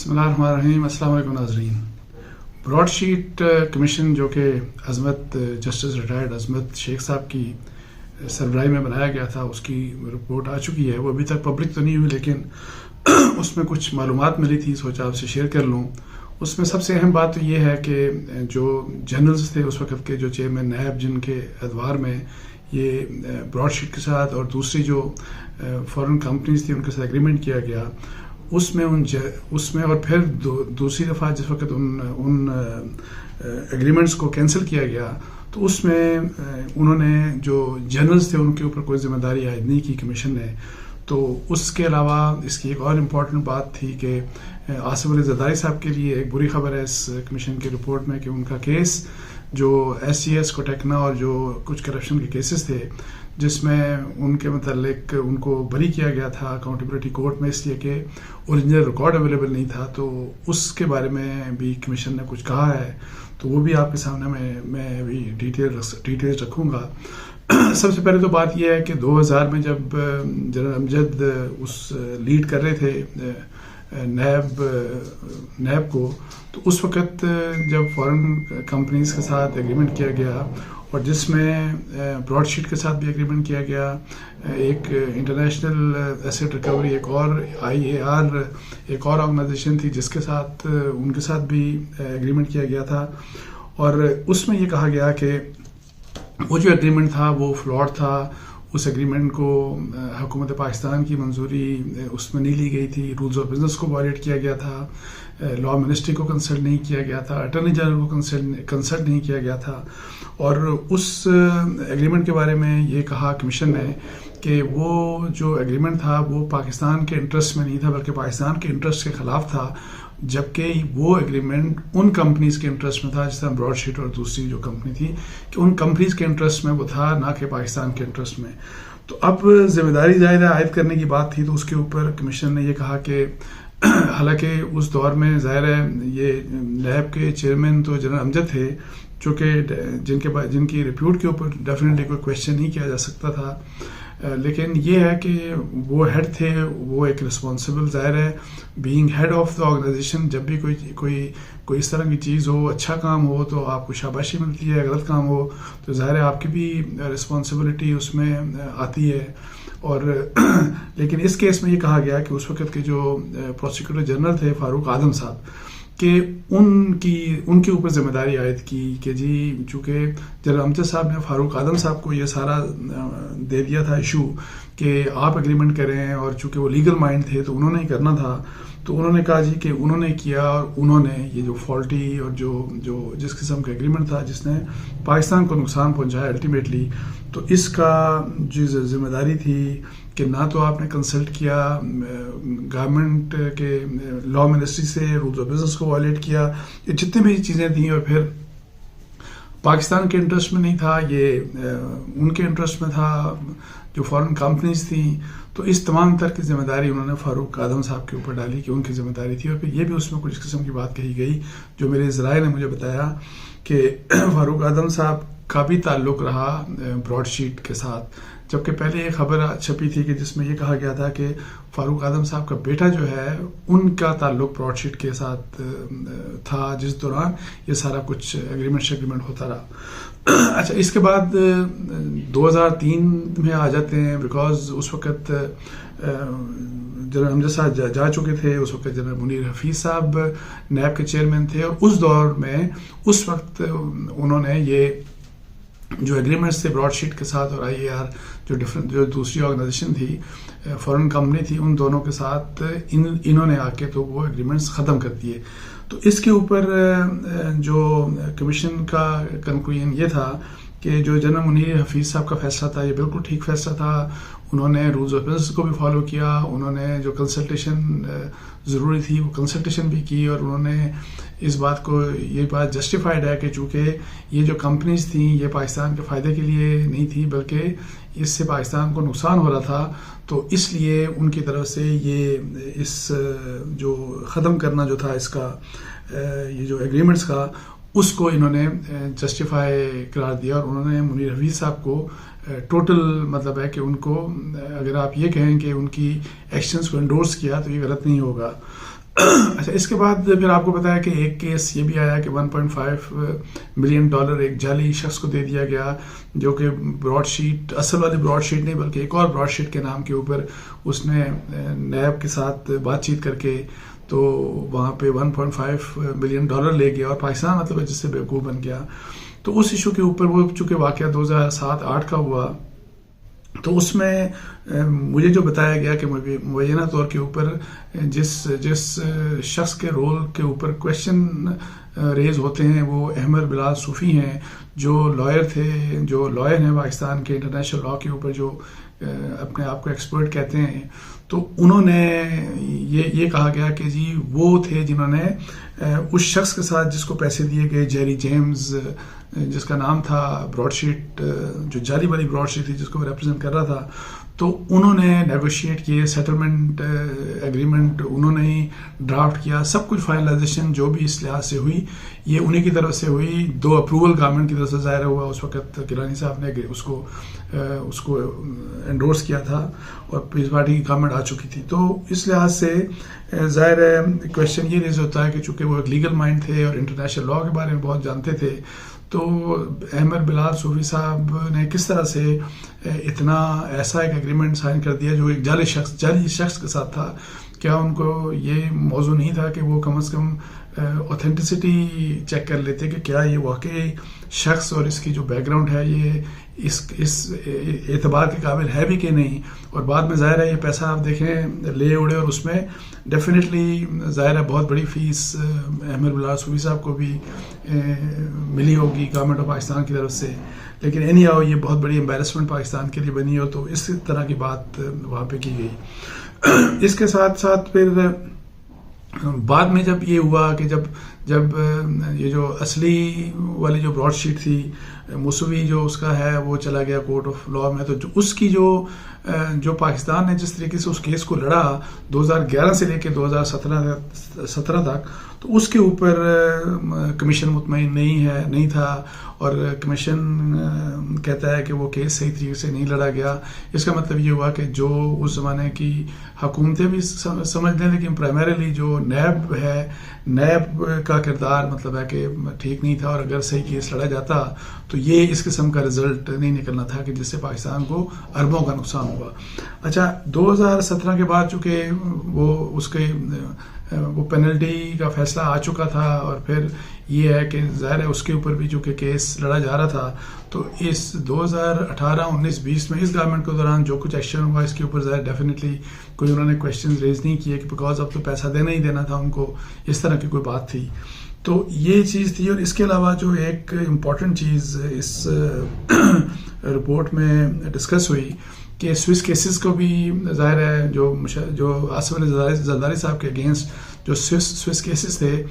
بسم اللہ الرحمن الرحیم. السلام علیکم ناظرین. براڈ شیٹ کمیشن جو کہ جسٹس ریٹائرڈ عظمت شیخ صاحب کی سربراہی میں بنایا گیا تھا، اس کی رپورٹ آ چکی ہے. وہ ابھی تک پبلک تو نہیں ہوئی، لیکن اس میں کچھ معلومات ملی تھی، سوچا آپ سے شیئر کر لوں. اس میں سب سے اہم بات تو یہ ہے کہ جو جنرلز تھے اس وقت کے، جو چیئرمین نیب، جن کے ادوار میں یہ براڈ شیٹ کے ساتھ اور دوسری جو فورن کمپنیز تھی ان کے ساتھ اگریمنٹ کیا گیا، اس میں اور پھر دوسری دفعہ جس وقت ان ایگریمنٹس کو کینسل کیا گیا تو اس میں انہوں نے جو جنرلز تھے ان کے اوپر کوئی ذمہ داری عائد نہیں کی کمیشن نے. تو اس کے علاوہ اس کی ایک اور امپورٹنٹ بات تھی کہ آصف علی زرداری صاحب کے لیے ایک بری خبر ہے اس کمیشن کی رپورٹ میں کہ ان کا کیس جو SCS کوٹیکنا اور جو کچھ کرپشن کے کیسز تھے جس میں ان کے متعلق ان کو بری کیا گیا تھا اکاؤنٹیبلٹی کورٹ میں، اس لیے کہ اوریجنل ریکارڈ اویلیبل نہیں تھا، تو اس کے بارے میں بھی کمیشن نے کچھ کہا ہے. تو وہ بھی آپ کے سامنے میں بھی ڈیٹیلز رکھوں گا. سب سے پہلے تو بات یہ ہے کہ 2000 میں جب جنرل امجد اس لیڈ کر رہے تھے نیب کو، تو اس وقت جب فورن کمپنیز کے ساتھ ایگریمنٹ کیا گیا اور جس میں براڈ شیٹ کے ساتھ بھی ایگریمنٹ کیا گیا، ایک انٹرنیشنل ایسٹ ریکوری، ایک اور IAR ایک اور آرگنائزیشن تھی جس کے ساتھ ان کے ساتھ بھی ایگریمنٹ کیا گیا تھا. اور اس میں یہ کہا گیا کہ وہ جو ایگریمنٹ تھا وہ فلاڈ تھا. اس ایگریمنٹ کو حکومت پاکستان کی منظوری اس میں نہیں لی گئی تھی، رولز آف بزنس کو وائلیٹ کیا گیا تھا، لا منسٹری کو کنسلٹ نہیں کیا گیا تھا، اٹارنی جنرل کو کنسلٹ نہیں کیا گیا تھا. اور اس ایگریمنٹ کے بارے میں یہ کہا کمیشن نے کہ وہ جو ایگریمنٹ تھا وہ پاکستان کے انٹرسٹ میں نہیں تھا بلکہ پاکستان کے انٹرسٹ کے خلاف تھا، جبکہ وہ ایگریمنٹ ان کمپنیز کے انٹرسٹ میں تھا، جس طرح براڈ شیٹ اور دوسری جو کمپنی تھی کہ ان کمپنیز کے انٹرسٹ میں وہ تھا، نہ کہ پاکستان کے انٹرسٹ میں. تو اب ذمہ داری ظاہر عائد کرنے کی بات تھی، تو اس کے اوپر کمیشن نے یہ کہا کہ حالانکہ اس دور میں ظاہر ہے یہ نیب کے چیئرمین تو جنرل امجد تھے، جو کہ جن کی ریپیوٹ کے اوپر ڈیفینیٹلی کوئی کویشچن نہیں کیا جا سکتا تھا، لیکن یہ ہے کہ وہ ہیڈ تھے، وہ ایک رسپانسبل، ظاہر ہے being head of the organization, جب بھی کوئی اس طرح کی چیز ہو، اچھا کام ہو تو آپ کو شاباشی ملتی ہے، غلط کام ہو تو ظاہر ہے آپ کی بھی رسپانسبلٹی اس میں آتی ہے. اور لیکن اس کیس میں یہ کہا گیا کہ اس وقت کے جو پروسیکیوٹر جنرل تھے فاروق اعظم صاحب کہ ان کے اوپر ذمہ داری عائد کی کہ جی چونکہ جنرل امجد صاحب نے فاروق اعظم صاحب کو یہ سارا دے دیا تھا ایشو کہ آپ ایگریمنٹ کریں، اور چونکہ وہ لیگل مائنڈ تھے تو انہوں نے ہی کرنا تھا، تو انہوں نے کہا جی کہ انہوں نے کیا اور انہوں نے یہ جو فالٹی اور جو جس قسم کا ایگریمنٹ تھا جس نے پاکستان کو نقصان پہنچایا الٹیمیٹلی، تو اس کا جو ذمہ داری تھی کہ نہ تو آپ نے کنسلٹ کیا گورنمنٹ کے لا منسٹری سے، رولز آف بزنس کو وائلیٹ کیا، یہ جتنے بھی چیزیں تھیں، اور پھر پاکستان کے انٹرسٹ میں نہیں تھا، یہ ان کے انٹرسٹ میں تھا جو فورن کمپنیز تھیں. تو اس تمام تر کی ذمہ داری انہوں نے فاروق اعظم صاحب کے اوپر ڈالی کہ ان کی ذمہ داری تھی. اور پھر یہ بھی اس میں کچھ قسم کی بات کہی گئی جو میرے ذرائع نے مجھے بتایا کہ فاروق اعظم صاحب کا بھی تعلق رہا براڈ شیٹ کے ساتھ، جبکہ پہلے ایک خبر چھپی تھی کہ جس میں یہ کہا گیا تھا کہ فاروق اعظم صاحب کا بیٹا جو ہے ان کا تعلق براڈ شیٹ کے ساتھ تھا جس دوران یہ سارا کچھ ایگریمنٹ ہوتا رہا. اچھا، اس کے بعد 2003 میں آ جاتے ہیں، بیکاز اس وقت جنرل امجد صاحب جا چکے تھے، اس وقت جنرل منیر حفیظ صاحب نیب کے چیئرمین تھے، اور اس دور میں اس وقت انہوں نے یہ جو ایگریمنٹس تھے براڈ شیٹ کے ساتھ اور IAR جو دوسری آرگنائزیشن تھی، فورن کمپنی تھی، ان دونوں کے ساتھ انہوں نے آ کے تو وہ ایگریمنٹس ختم کر دیے. تو اس کے اوپر جو کمیشن کا کنکلوژن یہ تھا کہ جو جنرل منیر حفیظ صاحب کا فیصلہ تھا یہ بالکل ٹھیک فیصلہ تھا. انہوں نے رولز آف بزنس کو بھی فالو کیا، انہوں نے جو کنسلٹیشن ضروری تھی وہ کنسلٹیشن بھی کی، اور انہوں نے اس بات کو یہ بات جسٹیفائڈ ہے کہ چونکہ یہ جو کمپنیز تھیں یہ پاکستان کے فائدے کے لیے نہیں تھی بلکہ اس سے پاکستان کو نقصان ہو رہا تھا، تو اس لیے ان کی طرف سے یہ اس جو ختم کرنا جو تھا اس کا یہ جو ایگریمنٹس کا، اس کو انہوں نے جسٹیفائی قرار دیا. اور انہوں نے منیر حفیظ صاحب کو ٹوٹل مطلب ہے کہ ان کو اگر آپ یہ کہیں کہ ان کی ایکشنز کو انڈورس کیا تو یہ غلط نہیں ہوگا. اچھا، اس کے بعد پھر آپ کو بتایا کہ ایک کیس یہ بھی آیا کہ $1.5 ملین ایک جعلی شخص کو دے دیا گیا، جو کہ براڈ شیٹ، اصل والی براڈ شیٹ نہیں بلکہ ایک اور براڈ شیٹ کے نام کے اوپر اس نے نیب کے ساتھ بات چیت کر کے تو وہاں پہ $1.5 ملین لے گیا، اور پاکستان مطلب جس سے بیوقوف بن گیا. تو اس ایشو کے اوپر وہ چونکہ واقعہ 2007-8 کا ہوا، تو اس میں مجھے جو بتایا گیا کہ مبینہ طور کے اوپر جس شخص کے رول کے اوپر کویشچن ریز ہوتے ہیں وہ احمد بلال صوفی ہیں، جو لائر تھے، جو لائر ہیں پاکستان کے انٹرنیشنل لاء کے اوپر، جو اپنے آپ کو ایکسپرٹ کہتے ہیں. تو انہوں نے یہ کہا گیا کہ جی وہ تھے جنہوں نے اس شخص کے ساتھ جس کو پیسے دیے گئے، جیری جیمز، جس کا نام تھا براڈ شیٹ، جو جعلی والی براڈ شیٹ تھی جس کو ریپرزینٹ کر رہا تھا، تو انہوں نے نیگوشیٹ کیے، سیٹلمنٹ ایگریمنٹ انہوں نے ہی ڈرافٹ کیا، سب کچھ فائنلائزیشن جو بھی اس لحاظ سے ہوئی یہ انہیں کی طرف سے ہوئی. 2 اپروول گورنمنٹ کی طرف سے ظاہر ہوا، اس وقت گیلانی صاحب نے اس کو انڈورس کیا تھا اور پیس پارٹی کی گورنمنٹ آ چکی تھی. تو اس لحاظ سے ظاہر ہے کویشچن یہ ریز ہوتا ہے کہ چونکہ وہ ایک لیگل مائنڈ تھے اور انٹرنیشنل لاء کے بارے میں بہت جانتے تھے، تو احمد بلال صوفی صاحب نے کس طرح سے اتنا ایسا ایک ایگریمنٹ سائن کر دیا جو ایک جعلی شخص کے ساتھ تھا؟ کیا ان کو یہ موضوع نہیں تھا کہ وہ کم از کم اوتھینٹسٹی چیک کر لیتے کہ کیا یہ واقعی شخص اور اس کی جو بیک گراؤنڈ ہے یہ اس اعتبار کے قابل ہے بھی کہ نہیں؟ اور بعد میں ظاہر ہے یہ پیسہ آپ دیکھیں لے اڑے، اور اس میں ڈیفینیٹلی ظاہر ہے بہت بڑی فیس احمد بلال صوفی صاحب کو بھی ملی ہوگی گورنمنٹ آف پاکستان کی طرف سے. لیکن اینی ہاؤ یہ بہت بڑی امبیرسمنٹ پاکستان کے لیے بنی ہو، تو اس طرح کی بات وہاں پہ کی گئی. اس کے ساتھ ساتھ پھر بعد میں جب یہ ہوا کہ جب یہ جو اصلی والی جو براڈ شیٹ تھی، موسوی جو اس کا ہے وہ چلا گیا کورٹ آف لاء میں، تو اس کی جو پاکستان نے جس طریقے سے اس کیس کو لڑا 2011 سے لے کے 2017 تک، تو اس کے اوپر کمیشن مطمئن نہیں تھا، اور کمیشن کہتا ہے کہ وہ کیس صحیح طریقے سے نہیں لڑا گیا. اس کا مطلب یہ ہوا کہ جو اس زمانے کی حکومتیں بھی سمجھ لیں، لیکن پرائمریلی جو نیب ہے، نیب کا کردار مطلب ہے کہ ٹھیک نہیں تھا، اور اگر صحیح کیس لڑا جاتا تو یہ اس قسم کا رزلٹ نہیں نکلنا تھا کہ جس سے پاکستان کو اربوں کا نقصان ہوا. اچھا، 2017 کے بعد چونکہ وہ پینلٹی کا فیصلہ آ چکا تھا، اور پھر یہ ہے کہ ظاہر ہے اس کے اوپر بھی چونکہ کیس لڑا جا رہا تھا، تو اس 2018, 19, 20 میں اس گورنمنٹ کے دوران جو کچھ ایکشن ہوا اس کے اوپر ظاہر ڈیفینیٹلی کوئی انہوں نے کویشچن ریز نہیں کیے کہ بیکاز اب تو پیسہ دینا ہی دینا تھا ان کو، اس طرح کی کوئی بات تھی. تو یہ چیز تھی. اور اس کے علاوہ جو ایک امپورٹنٹ چیز اس رپورٹ میں ڈسکس ہوئی کہ سوئس کیسز کو بھی ظاہر ہے جو آصف علی زرداری صاحب کے اگینسٹ جو سوئس کیسز تھے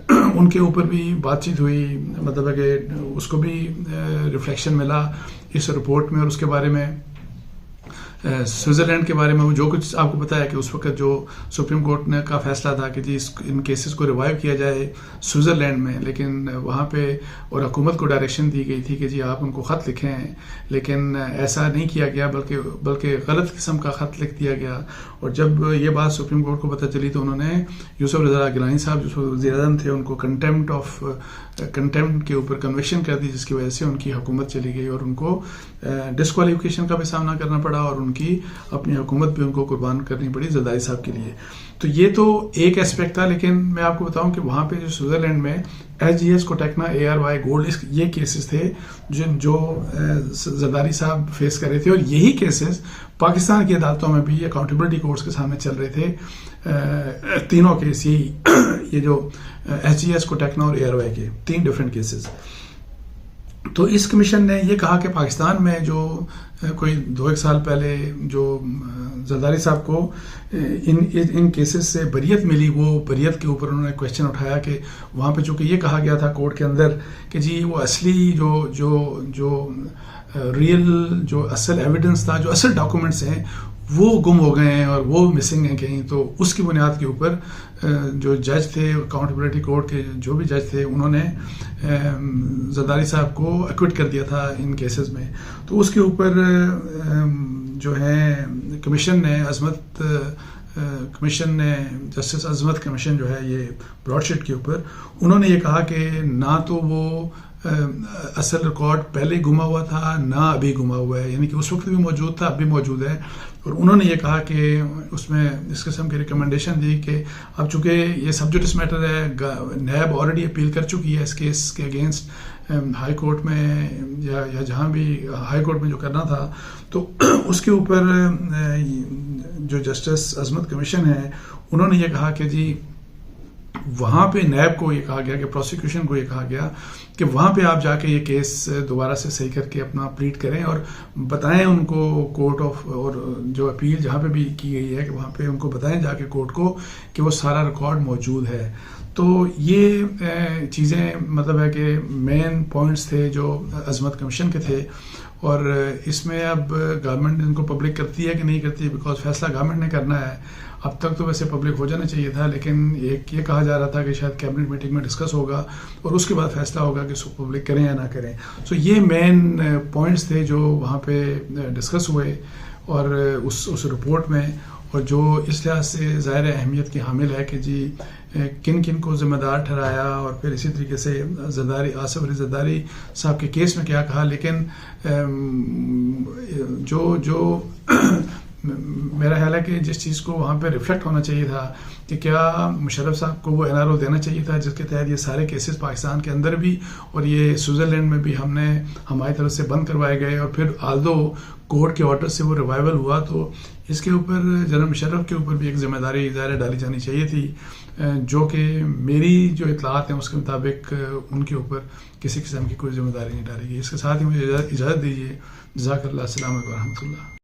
ان کے اوپر بھی بات چیت ہوئی، مطلب ہے کہ اس کو بھی ریفلیکشن ملا اس رپورٹ میں. اور اس کے بارے میں سوئٹزرلینڈ کے بارے میں جو کچھ آپ کو بتایا کہ اس وقت جو سپریم کورٹ نے کا فیصلہ تھا کہ جی ان کیسز کو ریوائیو کیا جائے سوئٹزرلینڈ میں، لیکن وہاں پہ اور حکومت کو ڈائریکشن دی گئی تھی کہ جی آپ ان کو خط لکھیں، لیکن ایسا نہیں کیا گیا بلکہ غلط قسم کا خط لکھ دیا گیا. اور جب یہ بات سپریم کورٹ کو پتہ چلی تو انہوں نے یوسف رضا گیلانی صاحب جو وزیر اعظم تھے ان کو کنٹیمپٹ کے اوپر کنوکشن کر دی، جس کی وجہ سے ان کی حکومت چلی گئی اور ان کو ڈسکوالیفیکیشن کا بھی سامنا کرنا پڑا، اور ان کی اپنی حکومت بھی ان کو قربان کرنی پڑی زرداری صاحب کے لیے. تو یہ تو ایک اسپیکٹ تھا. لیکن میں آپ کو بتاؤں کہ وہاں پہ جو سوئٹزرلینڈ میں SGS کوٹیکنا ARY گولڈ یہ کیسز تھے جو زرداری صاحب فیس کر رہے تھے، اور یہی کیسز پاکستان کی عدالتوں میں بھی اکاؤنٹیبلٹی کورٹس کے سامنے چل رہے تھے. تینوں کیس یہ جو SGS کوٹیکنا اور ARY کے 3 ڈفرینٹ کیسز. تو اس کمیشن نے یہ کہا کہ پاکستان میں جو کوئی 2-1 سال پہلے جو زرداری صاحب کو ان کیسز سے بریت ملی، وہ بریت کے اوپر انہوں نے کویشچن اٹھایا کہ وہاں پہ چونکہ یہ کہا گیا تھا کورٹ کے اندر کہ جی وہ اصلی جو ریئل جو اصل ایویڈنس تھا، جو اصل ڈاکومنٹس ہیں وہ گم ہو گئے ہیں اور وہ مسنگ ہیں کہیں. تو اس کی بنیاد کے اوپر جو جج تھے اکاؤنٹیبلٹی کورٹ کے جو بھی جج تھے انہوں نے زرداری صاحب کو ایکوٹ کر دیا تھا ان کیسز میں. تو اس کے اوپر جو ہے کمیشن نے عظمت کمیشن نے جسٹس عظمت کمیشن جو ہے یہ براڈ شیٹ کے اوپر انہوں نے یہ کہا کہ نہ تو وہ اصل ریکارڈ پہلے گما ہوا تھا نہ ابھی گما ہوا ہے، یعنی کہ اس وقت بھی موجود تھا اب بھی موجود ہے. اور انہوں نے یہ کہا کہ اس میں اس قسم کی ریکمنڈیشن دی کہ اب چونکہ یہ سبجیکٹس میٹر ہے، نیب آلریڈی اپیل کر چکی ہے اس کیس کے اگینسٹ ہائی کورٹ میں یا جہاں بھی ہائی کورٹ میں جو کرنا تھا، تو اس کے اوپر جو جسٹس عظمت کمیشن ہے انہوں نے یہ کہا کہ جی وہاں پہ نیب کو یہ کہا گیا کہ پروسیکیوشن کو یہ کہا گیا کہ وہاں پہ آپ جا کے یہ کیس دوبارہ سے صحیح کر کے اپنا پلیٹ کریں اور بتائیں ان کو کورٹ آف، اور جو اپیل جہاں پہ بھی کی گئی ہے کہ وہاں پہ ان کو بتائیں جا کے کورٹ کو کہ وہ سارا ریکارڈ موجود ہے. تو یہ چیزیں مطلب ہے کہ مین پوائنٹس تھے جو عظمت کمیشن کے تھے. اور اس میں اب گورنمنٹ ان کو پبلک کرتی ہے کہ نہیں کرتی ہے، بیکاز فیصلہ گورنمنٹ نے کرنا ہے. اب تک تو ویسے پبلک ہو جانا چاہیے تھا، لیکن ایک یہ کہا جا رہا تھا کہ شاید کیبنٹ میٹنگ میں ڈسکس ہوگا اور اس کے بعد فیصلہ ہوگا کہ اس کو پبلک کریں یا نہ کریں. سو یہ مین پوائنٹس تھے جو وہاں پہ ڈسکس ہوئے اور اس رپورٹ میں، اور جو اس لحاظ سے ظاہر اہمیت کی حامل ہے کہ جی کن کن کو ذمہ دار ٹھہرایا، اور پھر اسی طریقے سے زرداری آصف علی زرداری صاحب کے کیس میں کیا کہا. لیکن جو میرا خیال ہے کہ جس چیز کو وہاں پہ ریفلیکٹ ہونا چاہیے تھا کہ کیا مشرف صاحب کو وہ NRO دینا چاہیے تھا جس کے تحت یہ سارے کیسز پاکستان کے اندر بھی اور یہ سوئٹزرلینڈ میں بھی ہماری طرف سے بند کروائے گئے، اور پھر آلدو کورٹ کے آرڈر سے وہ ریوائول ہوا. تو اس کے اوپر جنرل مشرف کے اوپر بھی ایک ذمہ داری ظاہر ڈالی جانی چاہیے تھی، جو کہ میری جو اطلاعات ہیں اس کے مطابق ان کے اوپر کسی قسم کی کوئی ذمہ داری نہیں ڈالی گئی. اس کے ساتھ ہی مجھے اجازت دیجیے. جزاک اللہ. السلام علیکم و رحمۃ اللہ.